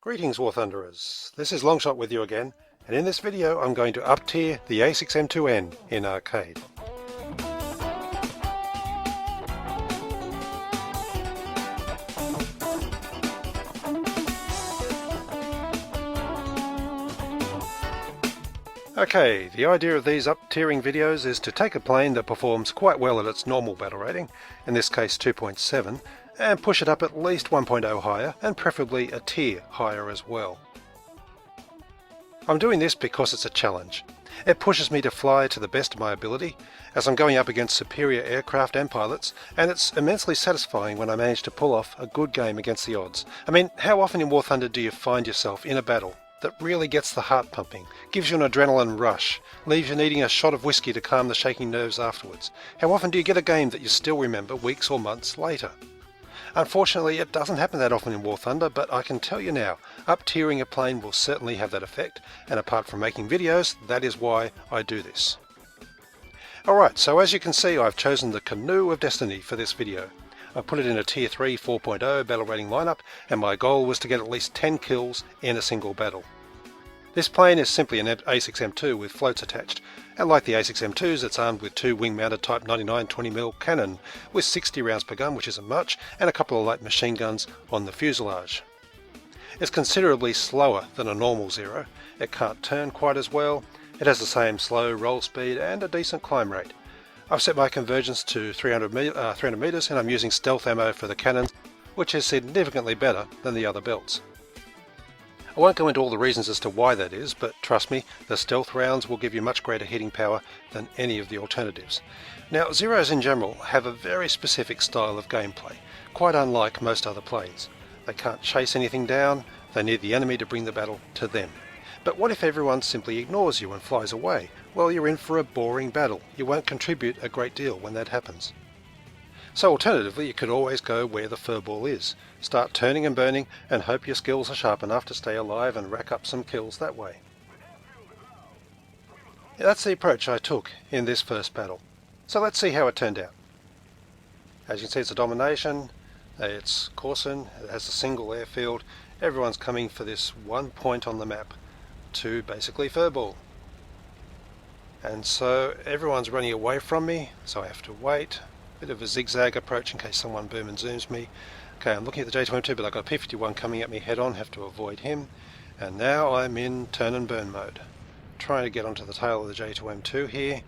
Greetings War Thunderers, this is Longshot with you again, and in this video I'm going to up-tier the A6M2-N in arcade. Okay, the idea of these up-tiering videos is to take a plane that performs quite well at its normal battle rating, in this case 2.7, and push it up at least 1.0 higher, and preferably a tier higher as well. I'm doing this because it's a challenge. It pushes me to fly to the best of my ability, as I'm going up against superior aircraft and pilots, and it's immensely satisfying when I manage to pull off a good game against the odds. I mean, how often in War Thunder do you find yourself in a battle that really gets the heart pumping, gives you an adrenaline rush, leaves you needing a shot of whiskey to calm the shaking nerves afterwards? How often do you get a game that you still remember weeks or months later? Unfortunately, it doesn't happen that often in War Thunder, but I can tell you now, up-tiering a plane will certainly have that effect, and apart from making videos, that is why I do this. Alright, so as you can see, I've chosen the Canoe of Destiny for this video. I put it in a Tier 3 4.0 battle rating lineup, and my goal was to get at least 10 kills in a single battle. This plane is simply an A6M2 with floats attached, and like the A6M2s, it's armed with two wing-mounted Type 99 20mm cannon with 60 rounds per gun, which isn't much, and a couple of light machine guns on the fuselage. It's considerably slower than a normal Zero, it can't turn quite as well, it has the same slow roll speed and a decent climb rate. I've set my convergence to 300 meters, and I'm using stealth ammo for the cannons, which is significantly better than the other belts. I won't go into all the reasons as to why that is, but trust me, the stealth rounds will give you much greater hitting power than any of the alternatives. Now, Zeros in general have a very specific style of gameplay, quite unlike most other planes. They can't chase anything down, they need the enemy to bring the battle to them. But what if everyone simply ignores you and flies away? Well, you're in for a boring battle. You won't contribute a great deal when that happens. So alternatively, you could always go where the furball is. Start turning and burning and hope your skills are sharp enough to stay alive and rack up some kills that way. That's the approach I took in this first battle. So let's see how it turned out. As you can see, it's a domination, it's Corson, it has a single airfield, everyone's coming for this one point on the map to basically furball. And so everyone's running away from me, so I have to wait. Bit of a zigzag approach in case someone boom and zooms me. Okay, I'm looking at the J2M2, but I've got a P51 coming at me head on, have to avoid him. And now I'm in turn and burn mode. Trying to get onto the tail of the J2M2 here.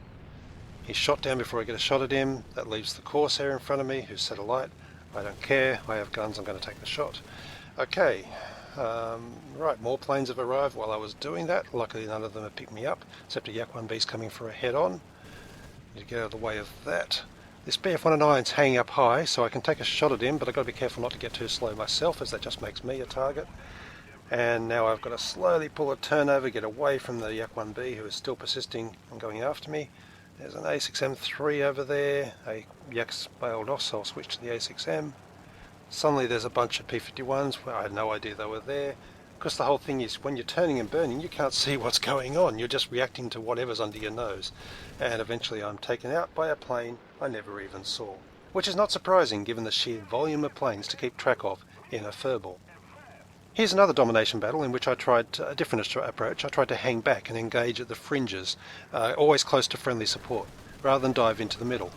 He's shot down before I get a shot at him. That leaves the Corsair in front of me, who's set alight. I don't care, I have guns, I'm going to take the shot. Okay, right, more planes have arrived while I was doing that. Luckily none of them have picked me up, except a Yak-1B's coming for a head on. Need to get out of the way of that. This BF-109's hanging up high, so I can take a shot at him, but I've got to be careful not to get too slow myself, as that just makes me a target. And now I've got to slowly pull a turnover, get away from the Yak-1B, who is still persisting and going after me. There's an A6M3 over there. Yak's bailed off, so I'll switch to the A6M. Suddenly there's a bunch of P51s where I had no idea they were there. Because the whole thing is, when you're turning and burning, you can't see what's going on. You're just reacting to whatever's under your nose. And eventually I'm taken out by a plane I never even saw. Which is not surprising given the sheer volume of planes to keep track of in a furball. Here's another domination battle in which I tried a different approach. I tried to hang back and engage at the fringes, always close to friendly support, rather than dive into the middle.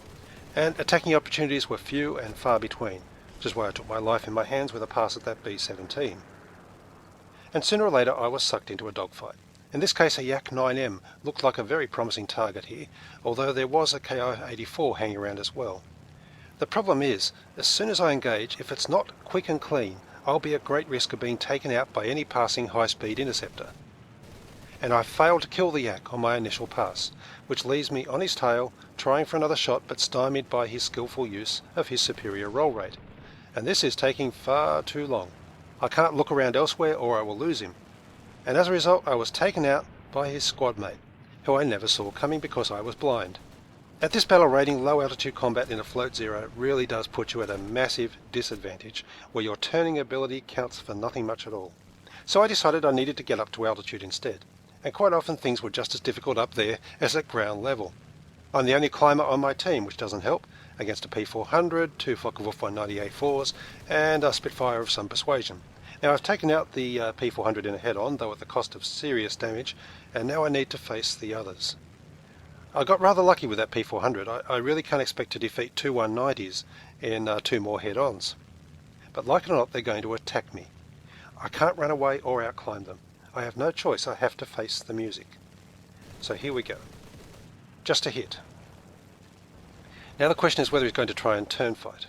And attacking opportunities were few and far between, which is why I took my life in my hands with a pass at that B-17. And sooner or later I was sucked into a dogfight. In this case a Yak-9M looked like a very promising target here, although there was a KI-84 hanging around as well. The problem is, as soon as I engage, if it's not quick and clean, I'll be at great risk of being taken out by any passing high-speed interceptor. And I failed to kill the Yak on my initial pass, which leaves me on his tail, trying for another shot but stymied by his skillful use of his superior roll rate. And this is taking far too long. I can't look around elsewhere or I will lose him. And as a result I was taken out by his squad mate, who I never saw coming because I was blind. At this battle rating, low altitude combat in a float Zero really does put you at a massive disadvantage, where your turning ability counts for nothing much at all. So I decided I needed to get up to altitude instead, and quite often things were just as difficult up there as at ground level. I'm the only climber on my team, which doesn't help, against a P400, two Focke-Wulf 190 A4s, and a Spitfire of some persuasion. Now I've taken out the P400 in a head-on, though at the cost of serious damage, and now I need to face the others. I got rather lucky with that P400. I really can't expect to defeat two 190s in two more head-ons. But like it or not, they're going to attack me. I can't run away or outclimb them. I have no choice, I have to face the music. So here we go. Just a hit. Now the question is whether he's going to try and turn fight.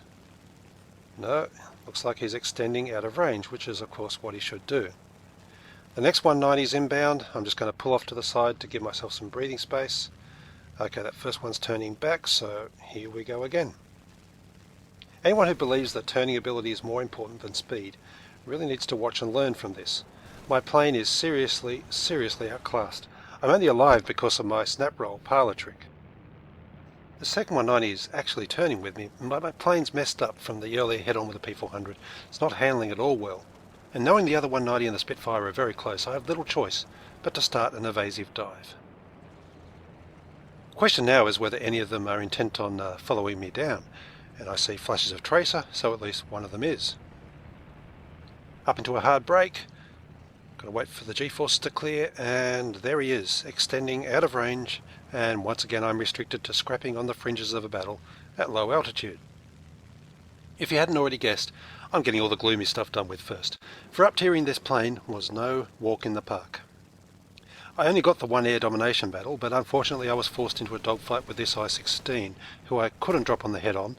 No, looks like he's extending out of range, which is of course what he should do. The next 190 is inbound. I'm just going to pull off to the side to give myself some breathing space. Okay, that first one's turning back, so here we go again. Anyone who believes that turning ability is more important than speed really needs to watch and learn from this. My plane is seriously outclassed. I'm only alive because of my snap roll parlour trick. The second 190 is actually turning with me, but my plane's messed up from the earlier head-on with the P400. It's not handling it all well. And knowing the other 190 and the Spitfire are very close, I have little choice but to start an evasive dive. The question now is whether any of them are intent on following me down, and I see flashes of tracer, so at least one of them is. Up into a hard brake, gotta wait for the G-force to clear, and there he is, extending out of range, and once again I'm restricted to scrapping on the fringes of a battle at low altitude. If you hadn't already guessed, I'm getting all the gloomy stuff done with first, for up-tiering this plane was no walk in the park. I only got the one air domination battle, but unfortunately I was forced into a dogfight with this A6M2-N, who I couldn't drop on the head-on,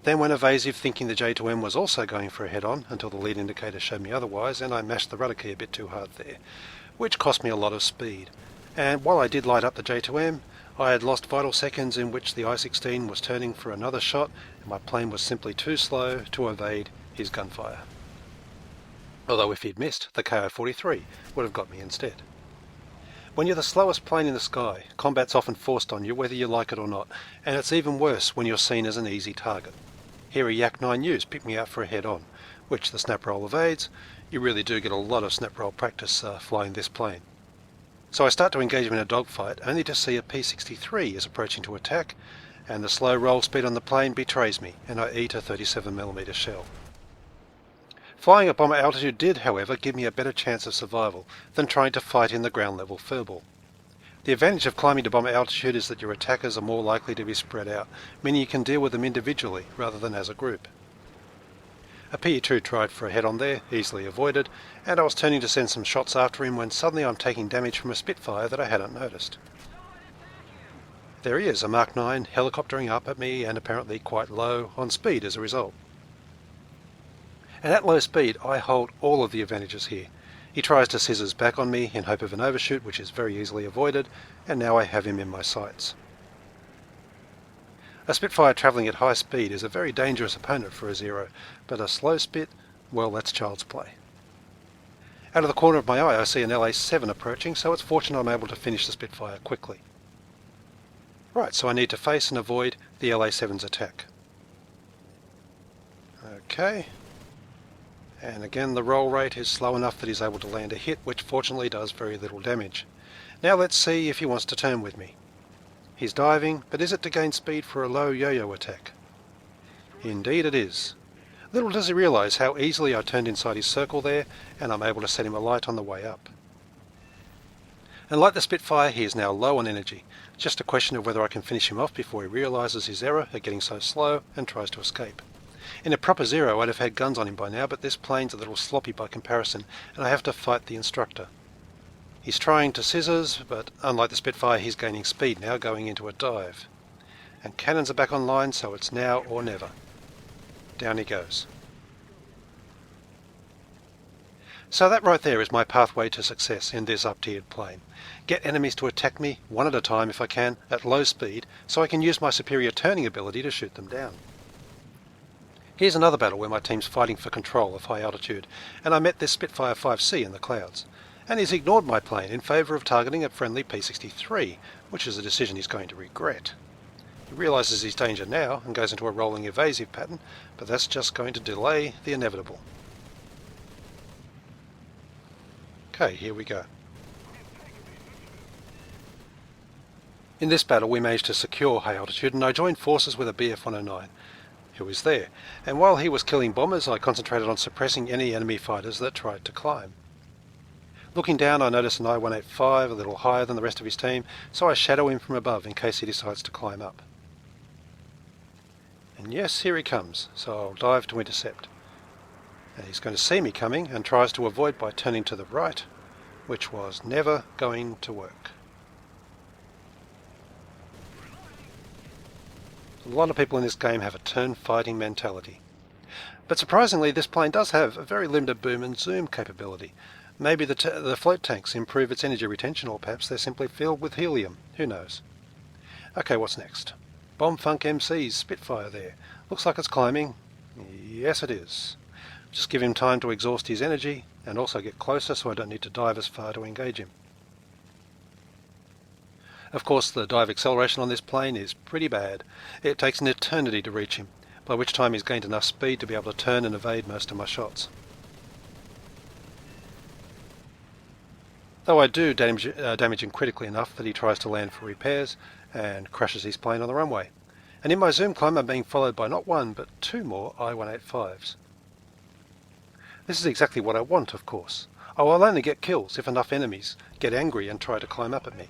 then went evasive thinking the J2M was also going for a head-on until the lead indicator showed me otherwise, and I mashed the rudder key a bit too hard there, which cost me a lot of speed. And while I did light up the J2M, I had lost vital seconds in which the I-16 was turning for another shot, and my plane was simply too slow to evade his gunfire. Although if he'd missed, the KI-43 would have got me instead. When you're the slowest plane in the sky, combat's often forced on you whether you like it or not, and it's even worse when you're seen as an easy target. Here a Yak 9Us picked me out for a head-on, which the snap roll evades. You really do get a lot of snap roll practice flying this plane. So I start to engage him in a dogfight, only to see a P-63 is approaching to attack, and the slow roll speed on the plane betrays me, and I eat a 37mm shell. Flying at bomber altitude did, however, give me a better chance of survival than trying to fight in the ground level furball. The advantage of climbing to bomber altitude is that your attackers are more likely to be spread out, meaning you can deal with them individually rather than as a group. A PE-2 tried for a head-on there, easily avoided, and I was turning to send some shots after him when suddenly I'm taking damage from a Spitfire that I hadn't noticed. There he is, a Mark 9 helicoptering up at me and apparently quite low on speed as a result. And at low speed I hold all of the advantages here. He tries to scissors back on me in hope of an overshoot, which is very easily avoided, and now I have him in my sights. A Spitfire travelling at high speed is a very dangerous opponent for a Zero, but a slow Spit, well, that's child's play. Out of the corner of my eye I see an LA7 approaching, so it's fortunate I'm able to finish the Spitfire quickly. Right, so I need to face and avoid the LA7's attack. Okay. And again the roll rate is slow enough that he's able to land a hit, which fortunately does very little damage. Now let's see if he wants to turn with me. He's diving, but is it to gain speed for a low yo-yo attack? Indeed it is. Little does he realise how easily I turned inside his circle there, and I'm able to set him alight on the way up. And like the Spitfire, he is now low on energy. Just a question of whether I can finish him off before he realises his error at getting so slow and tries to escape. In a proper Zero I'd have had guns on him by now, but this plane's a little sloppy by comparison, and I have to fight the instructor. He's trying to scissors, but unlike the Spitfire he's gaining speed now, going into a dive. And cannons are back online, so it's now or never. Down he goes. So that right there is my pathway to success in this up-tiered plane. Get enemies to attack me, one at a time if I can, at low speed, so I can use my superior turning ability to shoot them down. Here's another battle where my team's fighting for control of high altitude, and I met this Spitfire 5C in the clouds. And he's ignored my plane in favour of targeting a friendly P-63, which is a decision he's going to regret. He realises his danger now and goes into a rolling evasive pattern, but that's just going to delay the inevitable. Okay, here we go. In this battle we managed to secure high altitude, and I joined forces with a BF-109. who is there, and while he was killing bombers I concentrated on suppressing any enemy fighters that tried to climb. Looking down I noticed an I-185 a little higher than the rest of his team, so I shadow him from above in case he decides to climb up. And yes, here he comes, so I'll dive to intercept. And he's going to see me coming and tries to avoid by turning to the right, which was never going to work. A lot of people in this game have a turn fighting mentality. But surprisingly, this plane does have a very limited boom and zoom capability. Maybe the float tanks improve its energy retention, or perhaps they're simply filled with helium. Who knows? Okay, what's next? Bomb Funk MC's Spitfire there. Looks like it's climbing. Yes, it is. Just give him time to exhaust his energy and also get closer so I don't need to dive as far to engage him. Of course, the dive acceleration on this plane is pretty bad. It takes an eternity to reach him, by which time he's gained enough speed to be able to turn and evade most of my shots. Though I do damage him critically enough that he tries to land for repairs and crashes his plane on the runway. And in my zoom climb I'm being followed by not one but two more I-185s. This is exactly what I want, of course. I will only get kills if enough enemies get angry and try to climb up at me.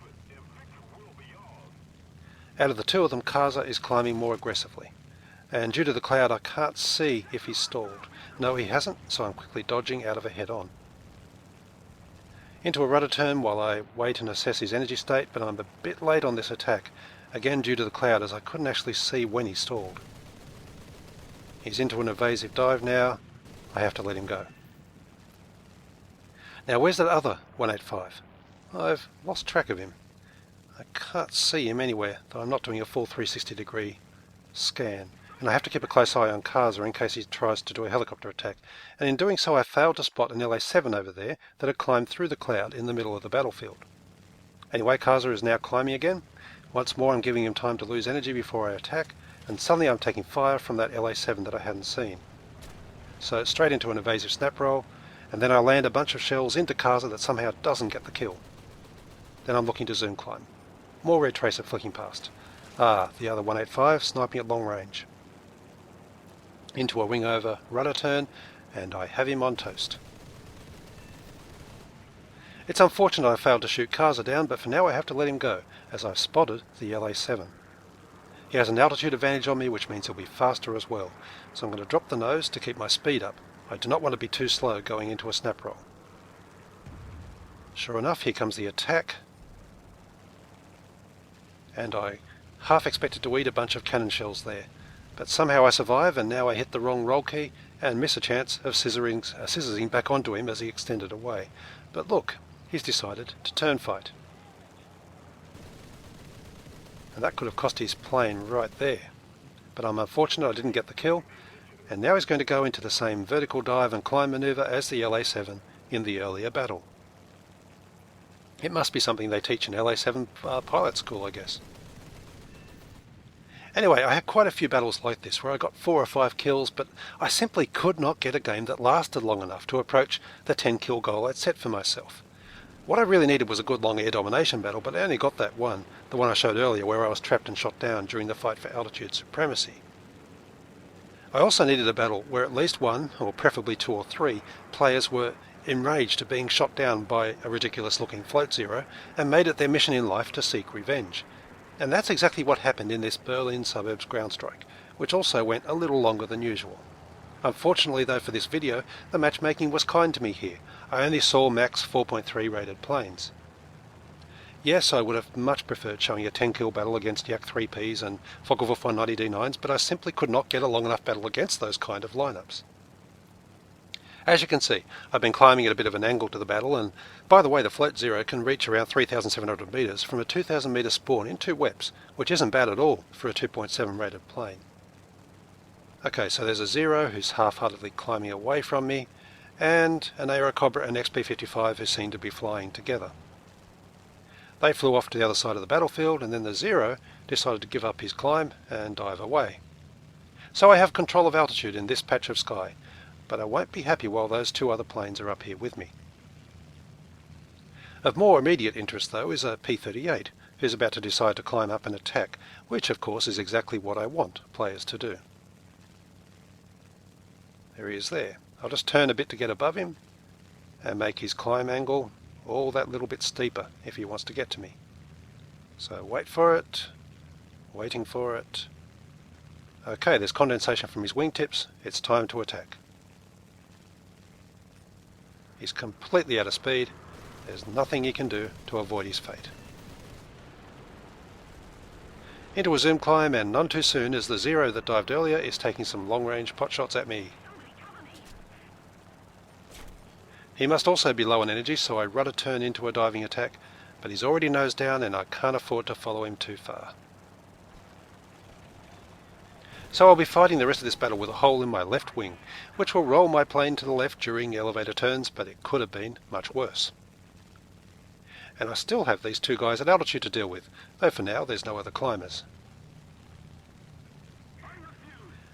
Out of the two of them, Kaza is climbing more aggressively, and due to the cloud I can't see if he's stalled. No, he hasn't, so I'm quickly dodging out of a head-on. Into a rudder turn while I wait and assess his energy state, but I'm a bit late on this attack, again due to the cloud as I couldn't actually see when he stalled. He's into an evasive dive now. I have to let him go. Now where's that other 185? I've lost track of him. I can't see him anywhere, though I'm not doing a full 360-degree scan. And I have to keep a close eye on Kaza in case he tries to do a helicopter attack. And in doing so I failed to spot an LA7 over there that had climbed through the cloud in the middle of the battlefield. Anyway, Kaza is now climbing again. Once more I'm giving him time to lose energy before I attack, and suddenly I'm taking fire from that LA7 that I hadn't seen. So straight into an evasive snap roll, and then I land a bunch of shells into Kaza that somehow doesn't get the kill. Then I'm looking to zoom climb. More red tracer flicking past. The other 185 sniping at long range. Into a wing over rudder turn, and I have him on toast. It's unfortunate I failed to shoot Kaza down, but for now I have to let him go, as I've spotted the LA7. He has an altitude advantage on me, which means he'll be faster as well, so I'm going to drop the nose to keep my speed up. I do not want to be too slow going into a snap roll. Sure enough, here comes the attack, and I half expected to eat a bunch of cannon shells there. But somehow I survive, and now I hit the wrong roll key and miss a chance of scissoring back onto him as he extended away. But look, he's decided to turn fight. And that could have cost his plane right there. But I'm unfortunate I didn't get the kill, and now he's going to go into the same vertical dive and climb maneuver as the LA7 in the earlier battle. It must be something they teach in LA7 pilot school, I guess. Anyway, I had quite a few battles like this where I got 4 or 5 kills, but I simply could not get a game that lasted long enough to approach the 10 kill goal I'd set for myself. What I really needed was a good long air domination battle, but I only got that one, the one I showed earlier where I was trapped and shot down during the fight for altitude supremacy. I also needed a battle where at least one, or preferably 2 or 3, players were enraged at being shot down by a ridiculous looking float zero and made it their mission in life to seek revenge. And that's exactly what happened in this Berlin suburbs ground strike, which also went a little longer than usual. Unfortunately though for this video, the matchmaking was kind to me here. I only saw max 4.3 rated planes. Yes, I would have much preferred showing a 10 kill battle against Yak 3Ps and Focke-Wulf 190D9s, but I simply could not get a long enough battle against those kind of lineups. As you can see, I've been climbing at a bit of an angle to the battle, and by the way, the Float Zero can reach around 3,700 metres from a 2,000 metre spawn in 2 weps, which isn't bad at all for a 2.7 rated plane. Okay, so there's a Zero who's half-heartedly climbing away from me, and an Aerocobra and XP-55 who seem to be flying together. They flew off to the other side of the battlefield, and then the Zero decided to give up his climb and dive away. So I have control of altitude in this patch of sky, but I won't be happy while those 2 other planes are up here with me. Of more immediate interest though is a P-38, who's about to decide to climb up and attack, which of course is exactly what I want players to do. There he is there. I'll just turn a bit to get above him and make his climb angle all that little bit steeper if he wants to get to me. So wait for it, waiting for it. Okay, there's condensation from his wingtips. It's time to attack. He's completely out of speed. There's nothing he can do to avoid his fate. Into a zoom climb, and none too soon, as the Zero that dived earlier is taking some long-range pot shots at me. He must also be low on energy, so I rudder turn into a diving attack, but he's already nose down and I can't afford to follow him too far. So I'll be fighting the rest of this battle with a hole in my left wing, which will roll my plane to the left during elevator turns, but it could have been much worse. And I still have these two guys at altitude to deal with, though for now there's no other climbers.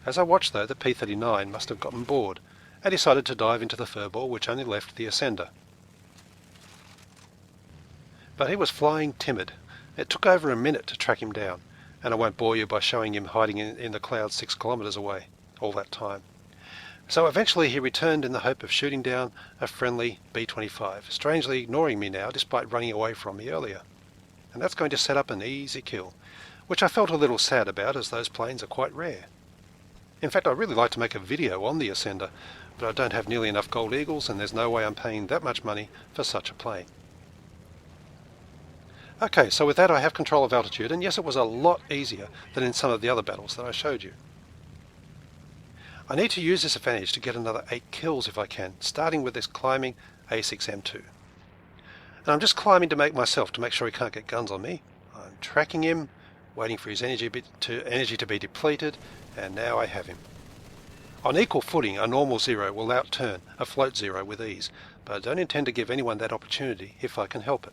As I watch though, the P-39 must have gotten bored and decided to dive into the furball which only left the ascender. But he was flying timid. It took over a minute to track him down, and I won't bore you by showing him hiding in the clouds 6 kilometers away all that time. So eventually he returned in the hope of shooting down a friendly B-25, strangely ignoring me now despite running away from me earlier. And that's going to set up an easy kill, which I felt a little sad about as those planes are quite rare. In fact, I'd really like to make a video on the Ascender, but I don't have nearly enough Gold Eagles and there's no way I'm paying that much money for such a plane. Okay, so with that I have control of altitude, and yes, it was a lot easier than in some of the other battles that I showed you. I need to use this advantage to get another 8 kills if I can, starting with this climbing A6M2. And I'm just climbing to make sure he can't get guns on me. I'm tracking him, waiting for his energy to be depleted, and now I have him. On equal footing, a normal Zero will outturn a float Zero with ease, but I don't intend to give anyone that opportunity if I can help it.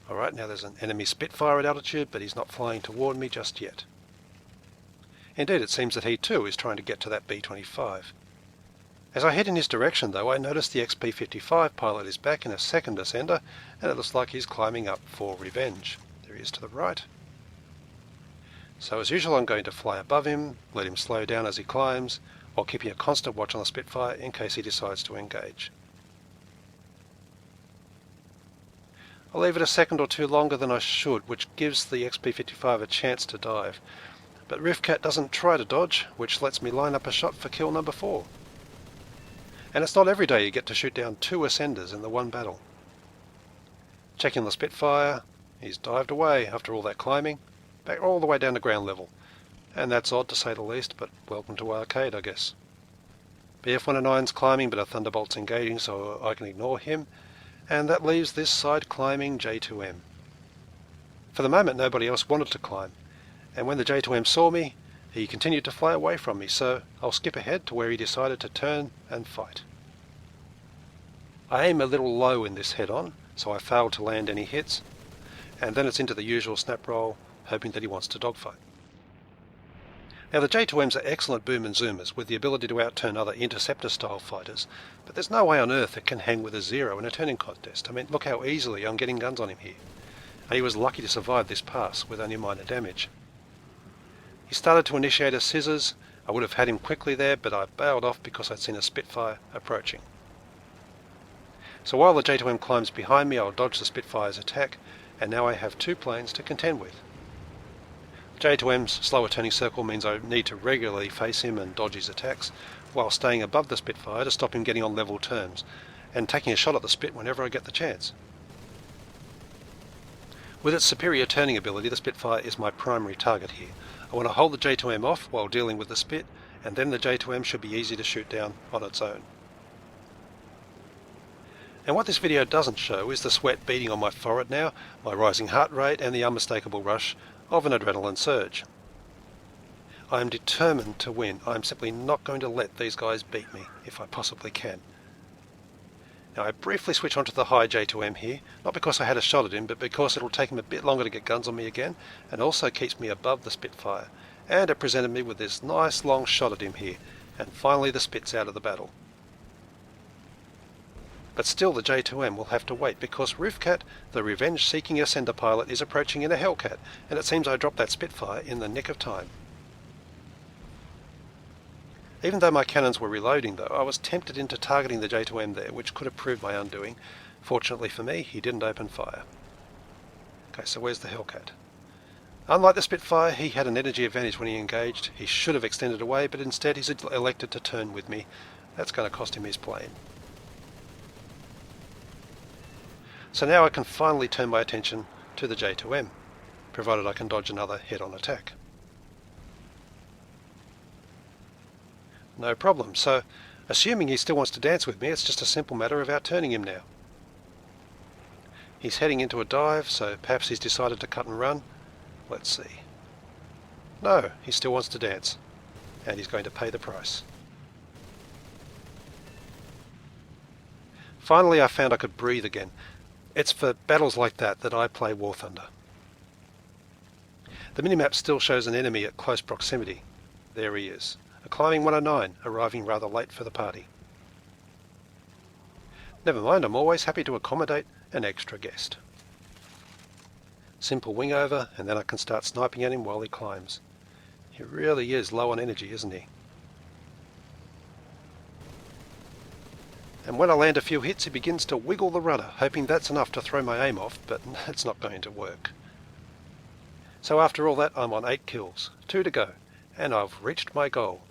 Alright, now there's an enemy Spitfire at altitude, but he's not flying toward me just yet. Indeed, it seems that he too is trying to get to that B-25. As I head in his direction though, I notice the XP-55 pilot is back in a second ascender, and it looks like he's climbing up for revenge. There he is to the right. So as usual, I'm going to fly above him, let him slow down as he climbs, while keeping a constant watch on the Spitfire in case he decides to engage. I'll leave it a second or two longer than I should, which gives the XP-55 a chance to dive. But Roofcat doesn't try to dodge, which lets me line up a shot for kill number 4. And it's not every day you get to shoot down 2 ascenders in the one battle. Checking the Spitfire, he's dived away after all that climbing, back all the way down to ground level. And that's odd to say the least, but welcome to arcade, I guess. BF-109's climbing, but a Thunderbolt's engaging, so I can ignore him. And that leaves this side climbing J2M. For the moment nobody else wanted to climb, and when the J2M saw me, he continued to fly away from me, so I'll skip ahead to where he decided to turn and fight. I aim a little low in this head-on, so I fail to land any hits, and then it's into the usual snap roll, hoping that he wants to dogfight. Now the J2Ms are excellent boom and zoomers with the ability to outturn other interceptor-style fighters, but there's no way on earth it can hang with a Zero in a turning contest. I mean, look how easily I'm getting guns on him here. And he was lucky to survive this pass with only minor damage. He started to initiate a scissors. I would have had him quickly there, but I bailed off because I'd seen a Spitfire approaching. So while the J2M climbs behind me, I'll dodge the Spitfire's attack, and now I have 2 planes to contend with. J2M's slower turning circle means I need to regularly face him and dodge his attacks, while staying above the Spitfire to stop him getting on level terms, and taking a shot at the Spit whenever I get the chance. With its superior turning ability, the Spitfire is my primary target here. I want to hold the J2M off while dealing with the Spit, and then the J2M should be easy to shoot down on its own. And what this video doesn't show is the sweat beating on my forehead now, my rising heart rate, and the unmistakable rush of an adrenaline surge. I am determined to win. I am simply not going to let these guys beat me, if I possibly can. Now I briefly switch onto the high J2M here, not because I had a shot at him, but because it'll take him a bit longer to get guns on me again, and also keeps me above the Spitfire. And it presented me with this nice long shot at him here, and finally the Spit's out of the battle. But still the J2M will have to wait because Roofcat, the revenge-seeking ascender pilot, is approaching in a Hellcat, and it seems I dropped that Spitfire in the nick of time. Even though my cannons were reloading though, I was tempted into targeting the J2M there, which could have proved my undoing. Fortunately for me, he didn't open fire. Okay, so where's the Hellcat? Unlike the Spitfire, he had an energy advantage when he engaged. He should have extended away, but instead he's elected to turn with me. That's going to cost him his plane. So now I can finally turn my attention to the J2M, provided I can dodge another head-on attack. No problem. So, assuming he still wants to dance with me, it's just a simple matter of outturning him now. He's heading into a dive, so perhaps he's decided to cut and run. Let's see. No, he still wants to dance, and he's going to pay the price. Finally, I found I could breathe again. It's for battles like that that I play War Thunder. The minimap still shows an enemy at close proximity. There he is, a climbing 109, arriving rather late for the party. Never mind, I'm always happy to accommodate an extra guest. Simple wing over, and then I can start sniping at him while he climbs. He really is low on energy, isn't he? And when I land a few hits, he begins to wiggle the rudder, hoping that's enough to throw my aim off, but it's not going to work. So after all that, I'm on 8 kills, 2 to go, and I've reached my goal.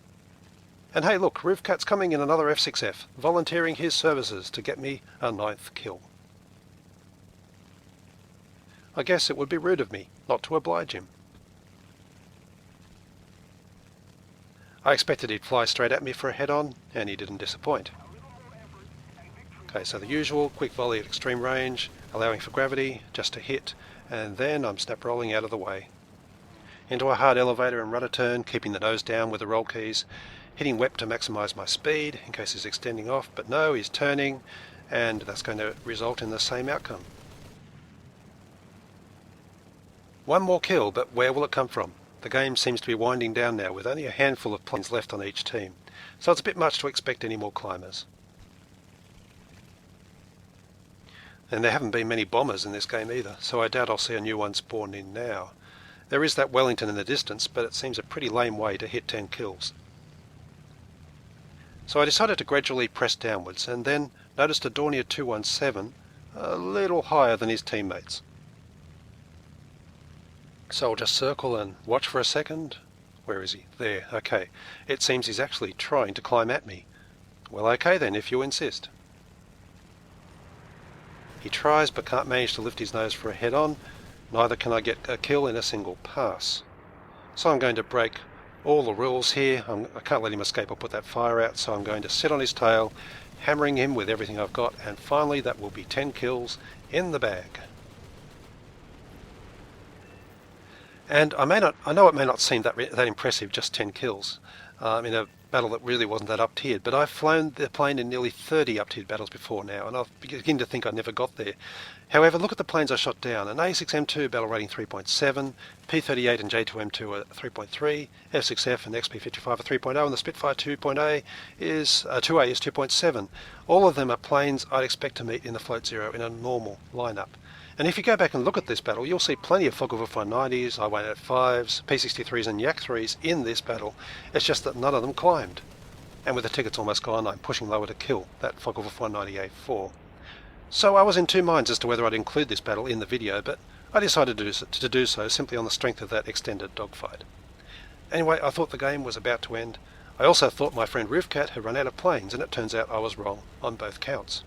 And hey look, Roofcat's coming in another F6F, volunteering his services to get me a 9th kill. I guess it would be rude of me not to oblige him. I expected he'd fly straight at me for a head-on, and he didn't disappoint. Okay, so the usual quick volley at extreme range, allowing for gravity, just a hit, and then I'm snap rolling out of the way. Into a hard elevator and rudder turn, keeping the nose down with the roll keys, hitting WEP to maximise my speed in case he's extending off, but no, he's turning, and that's going to result in the same outcome. One more kill, but where will it come from? The game seems to be winding down now, with only a handful of planes left on each team, so it's a bit much to expect any more climbers. And there haven't been many bombers in this game either, so I doubt I'll see a new one spawn in now. There is that Wellington in the distance, but it seems a pretty lame way to hit 10 kills. So I decided to gradually press downwards, and then noticed a Dornier 217 a little higher than his teammates. So I'll just circle and watch for a second. Where is he? There, okay. It seems he's actually trying to climb at me. Well, okay then, if you insist. He tries but can't manage to lift his nose for a head-on. Neither can I get a kill in a single pass. So I'm going to break all the rules here. I can't let him escape or put that fire out, so I'm going to sit on his tail, hammering him with everything I've got, and finally that will be 10 kills in the bag. And I know it may not seem that impressive, just 10 kills, in a battle that really wasn't that up-tiered, but I've flown the plane in nearly 30 up-tiered battles before now, and I begin to think I never got there. However, look at the planes I shot down. An A6M2 battle rating 3.7, P38 and J2M2 are 3.3, F6F and XP55 are 3.0, and the Spitfire 2A is 2.7. All of them are planes I'd expect to meet in the Float Zero in a normal lineup. And if you go back and look at this battle, you'll see plenty of Focke-Wulf 190s, I-185s, P63s and Yak 3s in this battle. It's just that none of them climbed. And with the tickets almost gone, I'm pushing lower to kill that Focke-Wulf 190A4. So I was in two minds as to whether I'd include this battle in the video, but I decided to do so simply on the strength of that extended dogfight. Anyway, I thought the game was about to end. I also thought my friend Roofcat had run out of planes, and it turns out I was wrong on both counts.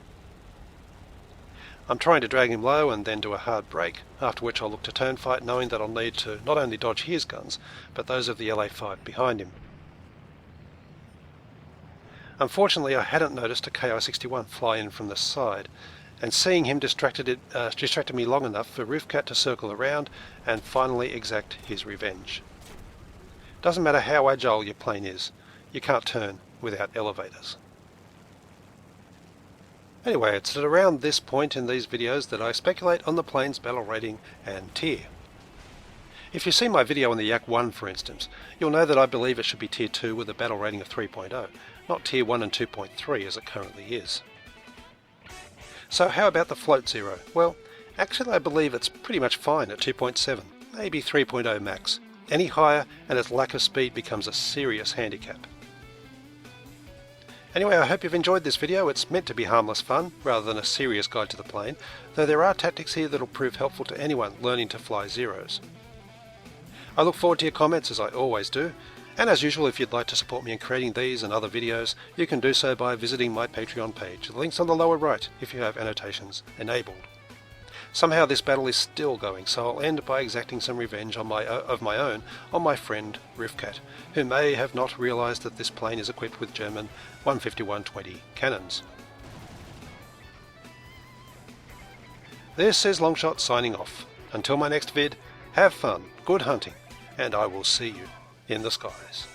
I'm trying to drag him low and then do a hard break, after which I'll look to turn fight, knowing that I'll need to not only dodge his guns, but those of the LA5 behind him. Unfortunately, I hadn't noticed a KI-61 fly in from the side, and seeing him distracted me long enough for Roofcat to circle around and finally exact his revenge. Doesn't matter how agile your plane is, you can't turn without elevators. Anyway, it's at around this point in these videos that I speculate on the plane's battle rating and tier. If you see my video on the Yak 1 for instance, you'll know that I believe it should be tier 2 with a battle rating of 3.0, not tier 1 and 2.3 as it currently is. So how about the Float Zero? Well, actually I believe it's pretty much fine at 2.7, maybe 3.0 max. Any higher and its lack of speed becomes a serious handicap. Anyway, I hope you've enjoyed this video. It's meant to be harmless fun rather than a serious guide to the plane, though there are tactics here that'll prove helpful to anyone learning to fly Zeros. I look forward to your comments, as I always do, and as usual, if you'd like to support me in creating these and other videos, you can do so by visiting my Patreon page. The link's on the lower right if you have annotations enabled. Somehow this battle is still going, so I'll end by exacting some revenge of my own on my friend Rifkat, who may have not realised that this plane is equipped with German 150-120 cannons. This is Longshot signing off. Until my next vid, have fun, good hunting, and I will see you in the skies.